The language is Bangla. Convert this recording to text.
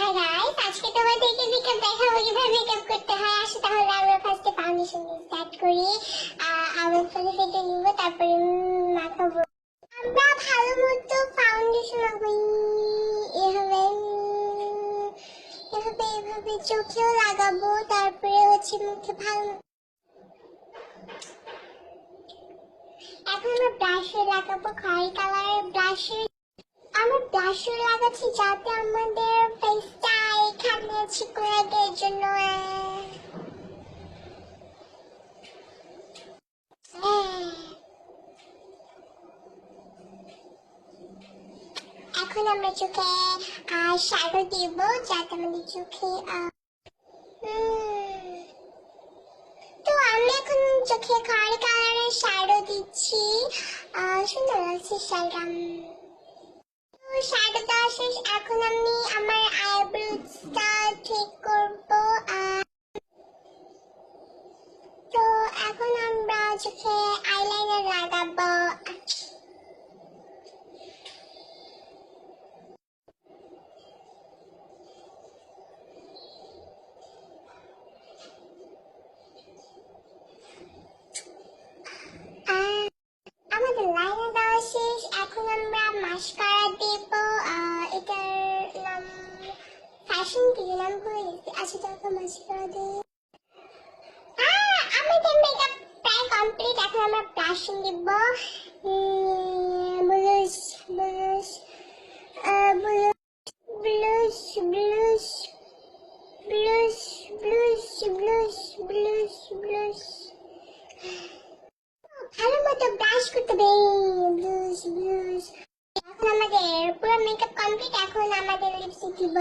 হাই গাইস, আজকে তোমাদেরকে মেকআপ দেখাবো কিভাবে মেকআপ করতে হয়। আসো তাহলে আমরা ফার্স্টে ফাউন্ডেশন দিয়ে স্টার্ট করি। আমরা ফেলে ফেটে নিব, তারপরে মাখাবো। আমরা ভালো মতো ফাউন্ডেশন লাগাই, এভাবে এভাবে এভাবে চোখেও লাগাবো, তারপরে হচ্ছে মুখে ভালো। এখন আমরা ব্রাশে লাগাবো, খয়েরি কালারের ব্রাশে। আমি ব্লাশার লাগাচ্ছি যাতে আমাদের ফেসটা এখানে চিকন লাগে, এর জন্য। এখন আমরা চোখে শ্যাডো দিব যাতে আমাদের চোখে তো আমি এখন চোখে খয়েরি কালারের শ্যাডো দিচ্ছি। সুন্দর লাগছে শ্যাডো। শ্যাডো দেওয়া শেষ, এখন আমি আমার আইব্রোজটা ঠিক করবো। তো এখন আমরা চোখে আইলাইনার লাগাবো। আমাদের লাইনার দেওয়া শেষ, এখন আমরা মাস্কারা দেব। এটার নাম ফ্যাশন কি নাম ভুলে গেছি। আচ্ছা তখন মাস্কারা দিই। আমাদের মেকআপ প্রায় কমপ্লিট, এখন আমরা ব্লাশিং দিব। ব্লুশ ব্লুশ ব্লুশ ব্লুশ ব্লুশ ব্লুশ ব্লুশ ব্লুশ ব্লুশ ভালো মতো ব্রাশ করতে হবে। ব্লুশ ব্লুশ। এখন আমাদের পুরো মেকআপ কমপ্লিট, এখন আমাদের লিপস্টিক দিব।